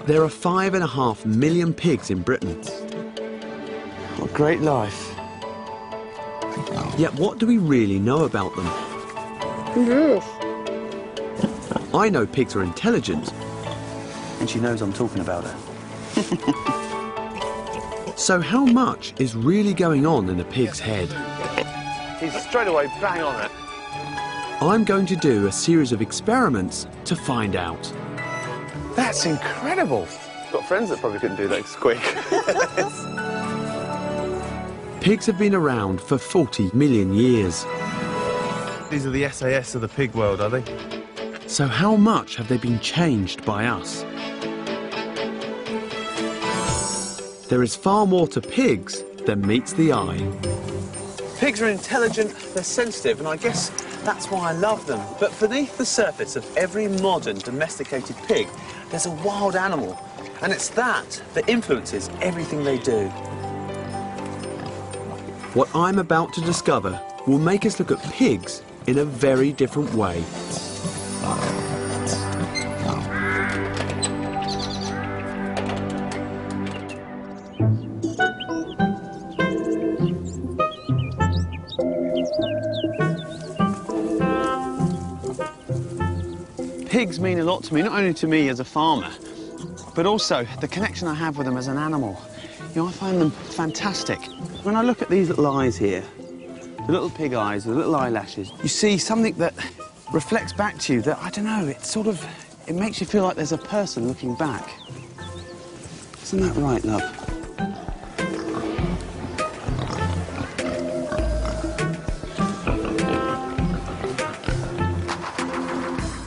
There are 5.5 million pigs in Britain. What a great life. Yet what do we really know about them? I know pigs are intelligent. And she knows I'm talking about her. So how much is really going on in a pig's head? He's straight away bang on it. I'm going to do a series of experiments to find out. That's incredible. I've got friends that probably couldn't do that quick. Pigs have been around for 40 million years. These are the SAS of the pig world, are they? So how much have they been changed by us? There is far more to pigs than meets the eye. Pigs are intelligent, they're sensitive, and I guess that's why I love them. But beneath the surface of every modern domesticated pig, there's a wild animal. And it's that influences everything they do. What I'm about to discover will make us look at pigs in a very different way. Pigs mean a lot to me, not only to me as a farmer, but also the connection I have with them as an animal. You know, I find them fantastic. When I look at these little eyes here, the little pig eyes, the little eyelashes, you see something that reflects back to you that, I don't know, it makes you feel like there's a person looking back. Isn't that right, love?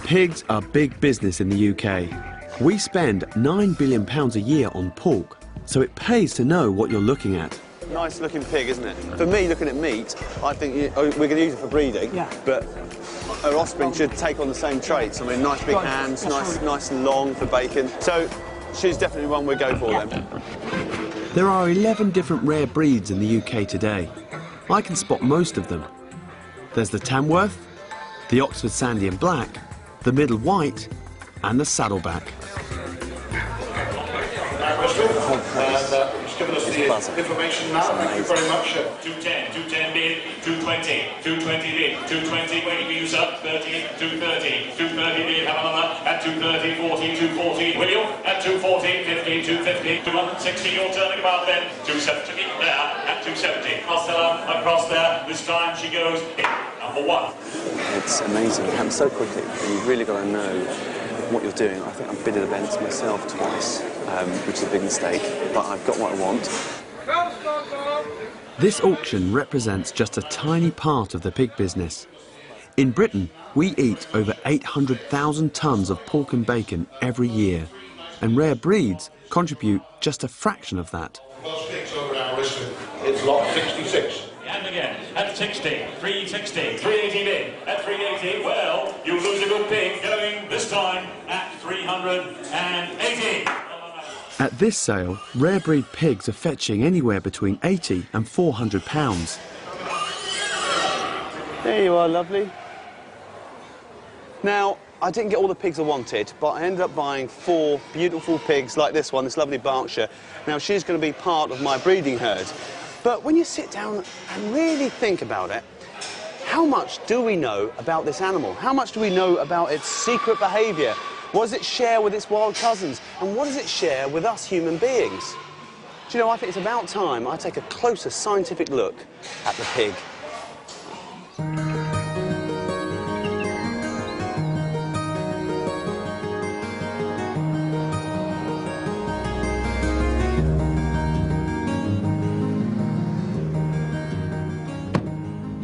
Pigs are big business in the UK. We spend £9 billion a year on pork, so it pays to know what you're looking at. Nice looking pig, isn't it? For me, looking at meat, I think we're going to use it for breeding, but her offspring should take on the same traits. I mean, nice big hands, nice and long for bacon. So she's definitely one we'll go for then. There are 11 different rare breeds in the UK today. I can spot most of them. There's the Tamworth, the Oxford Sandy and Black, the Middle White, and the Saddleback. He's given us the information now. Thank you very much. 210, 210 bid, 220, 220 bid, 220 weight views up, 30, 230, 230 bid, have another at 230, 40, 240, William at 240, 50, 250, 260, you're turning about then, 270 there, at 270, across there, this time she goes in, number one. It's amazing, it happens so quickly, and you've really got to know what you're doing. I think I've bidded events myself twice, which is a big mistake, but I've got what I want. This auction represents just a tiny part of the pig business. In Britain, we eat over 800,000 tonnes of pork and bacon every year, and rare breeds contribute just a fraction of that. It's lot 66. And again, at 60, 360, 380 bid, at 380, well, you lose a good pig, going this time at 380. At this sale, rare breed pigs are fetching anywhere between £80 and £400. There you are, lovely. Now, I didn't get all the pigs I wanted, but I ended up buying 4 beautiful pigs like this one, this lovely Berkshire. Now, she's going to be part of my breeding herd. But when you sit down and really think about it, how much do we know about this animal? How much do we know about its secret behaviour? What does it share with its wild cousins? And what does it share with us human beings? Do you know, I think it's about time I take a closer scientific look at the pig.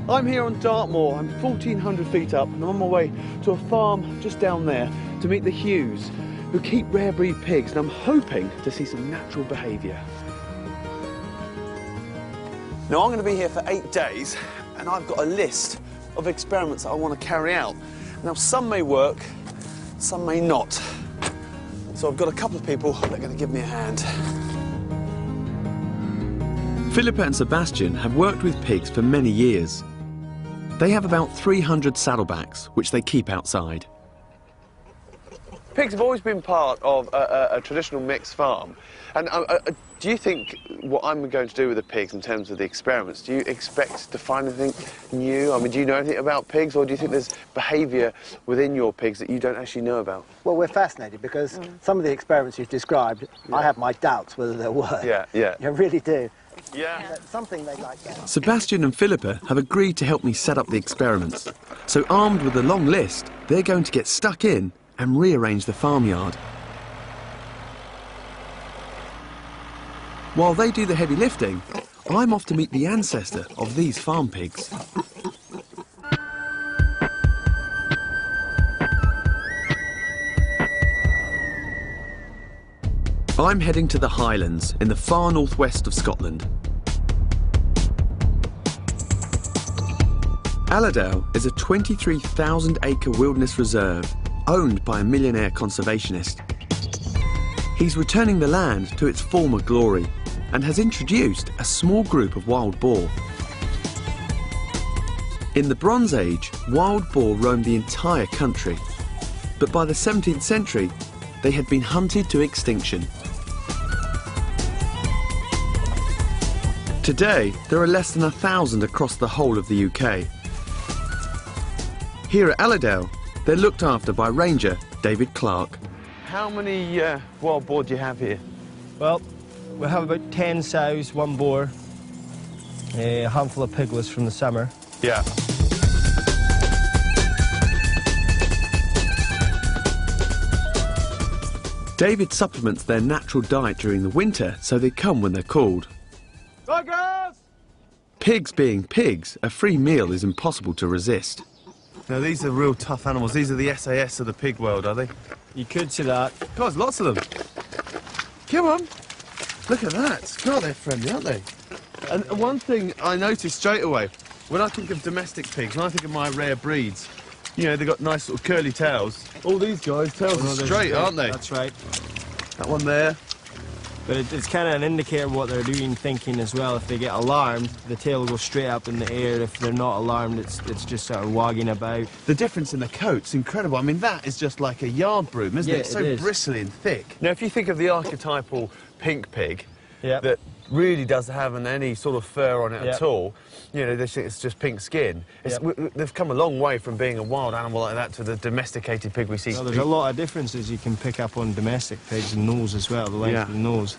I'm here on Dartmoor. I'm 1,400 feet up and I'm on my way to a farm just down there to meet the Hughes, who keep rare breed pigs, and I'm hoping to see some natural behaviour. Now, I'm going to be here for 8 days and I've got a list of experiments that I want to carry out. Now, some may work, some may not. So I've got a couple of people that are going to give me a hand. Philippa and Sebastian have worked with pigs for many years. They have about 300 saddlebacks, which they keep outside. pigs have always been part of a traditional mixed farm. And do you think what I'm going to do with the pigs in terms of the experiments, do you expect to find anything new? I mean, do you know anything about pigs, or do you think there's behaviour within your pigs that you don't actually know about? Well, we're fascinated because some of the experiments you've described, I have my doubts whether they were. Yeah, yeah. I really do. Yeah. That's something they like that. Sebastian and Philippa have agreed to help me set up the experiments. So armed with a long list, they're going to get stuck in and rearrange the farmyard. While they do the heavy lifting, I'm off to meet the ancestor of these farm pigs. I'm heading to the Highlands in the far northwest of Scotland. Allerdale is a 23,000-acre wilderness reserve owned by a millionaire conservationist. He's returning the land to its former glory and has introduced a small group of wild boar. In the Bronze Age, wild boar roamed the entire country, but by the 17th century, they had been hunted to extinction. Today, there are less than 1,000 across the whole of the UK. Here at Allerdale, they're looked after by Ranger David Clark. How many wild boar do you have here? Well, we have about 10 sows, 1 boar, a handful of piglets from the summer. Yeah. David supplements their natural diet during the winter, so they come when they're called. Pigs being pigs, a free meal is impossible to resist. Now, these are real tough animals. These are the SAS of the pig world, are they? You could say that. God, there's lots of them. Come on. Look at that. God, they're friendly, aren't they? And one thing I noticed straight away, when I think of domestic pigs, when I think of my rare breeds, you know, they've got nice sort of curly tails. All these guys' tails are straight, aren't they? That's right. That one there. But it's kind of an indicator of what they're doing, thinking as well. If they get alarmed, the tail will go straight up in the air. If they're not alarmed, it's just sort of wagging about. The difference in the coat's incredible. I mean, that is just like a yard broom, isn't it? It's so bristly and thick. Now, if you think of the archetypal pink pig, that really doesn't have any sort of fur on it at all, you know, they think it's just pink skin. They've come a long way from being a wild animal like that to the domesticated pig we see. Well, there's a lot of differences you can pick up on domestic pigs and nose as well, the length of the nose.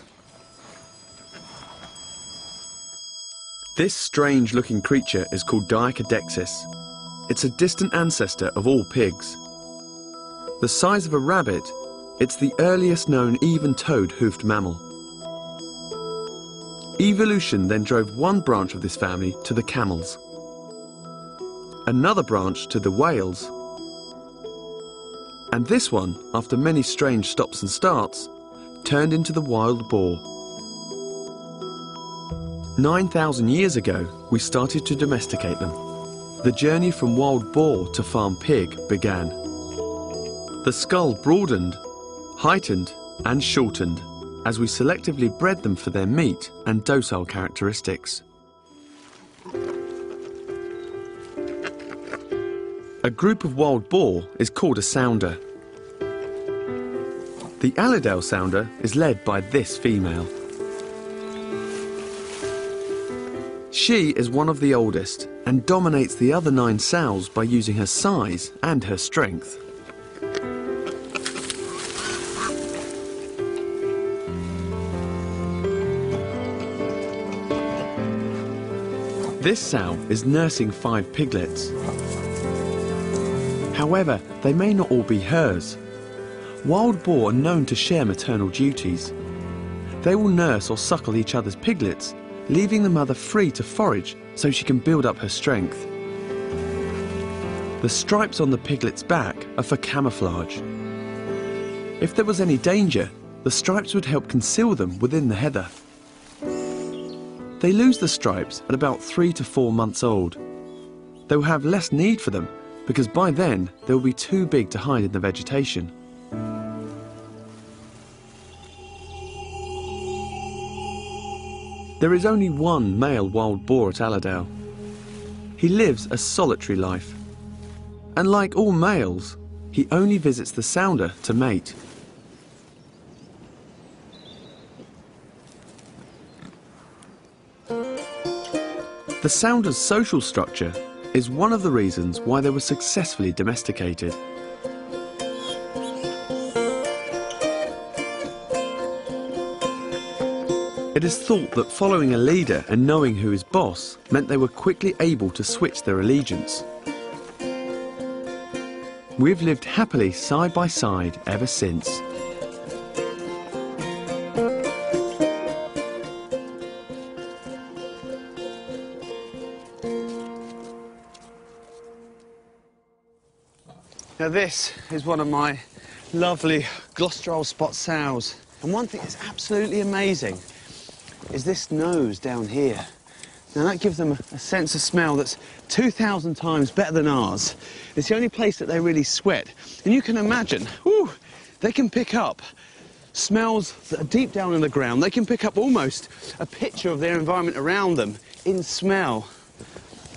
This strange-looking creature is called Diacodexis. It's a distant ancestor of all pigs. The size of a rabbit, it's the earliest known even-toed hoofed mammal. Evolution then drove one branch of this family to the camels, another branch to the whales, and this one, after many strange stops and starts, turned into the wild boar. 9,000 years ago, we started to domesticate them. The journey from wild boar to farm pig began. The skull broadened, heightened, and shortened as we selectively bred them for their meat and docile characteristics. A group of wild boar is called a sounder. The Allerdale sounder is led by this female. She is one of the oldest and dominates the other 9 sows by using her size and her strength. This sow is nursing 5 piglets. However, they may not all be hers. Wild boar are known to share maternal duties. They will nurse or suckle each other's piglets, leaving the mother free to forage so she can build up her strength. The stripes on the piglet's back are for camouflage. If there was any danger, the stripes would help conceal them within the heather. They lose the stripes at about 3 to 4 months old. They will have less need for them because by then they will be too big to hide in the vegetation. There is only one male wild boar at Allerdale. He lives a solitary life. And like all males, he only visits the sounder to mate. The sounder's social structure is one of the reasons why they were successfully domesticated. It is thought that following a leader and knowing who is boss meant they were quickly able to switch their allegiance. We've lived happily side by side ever since. Now this is one of my lovely Gloucester Old Spot sows. And one thing that's absolutely amazing is this nose down here. Now that gives them a sense of smell that's 2,000 times better than ours. It's the only place that they really sweat. And you can imagine, whew, they can pick up smells that are deep down in the ground. They can pick up almost a picture of their environment around them in smell.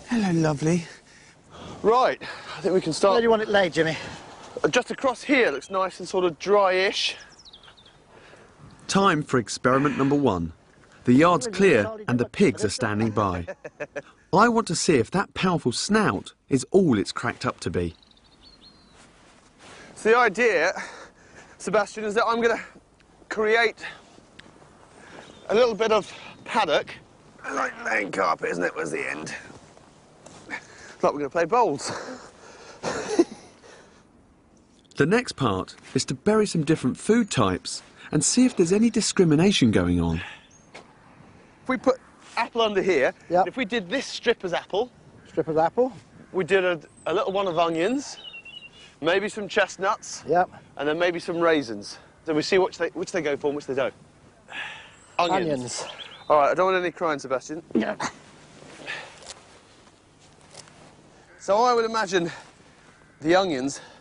Hello, lovely. Right, I think we can start. Where do you want it laid, Jimmy? Just across here, looks nice and sort of dry-ish. Time for experiment number 1. The yard's clear and the pigs are standing by. I want to see if that powerful snout is all it's cracked up to be. So the idea, Sebastian, is that I'm going to create a little bit of paddock. Like laying carpet, isn't it? Where's the end? It's like we're going to play bowls. The next part is to bury some different food types and see if there's any discrimination going on. If we put apple under here, Yep. if we did this strip as apple, Strip of apple. we did a little one of onions, maybe some chestnuts, Yep. and then maybe some raisins. Then we see which they go for and which they don't. Onions. All right, I don't want any crying, Sebastian. Yeah. So I would imagine the onions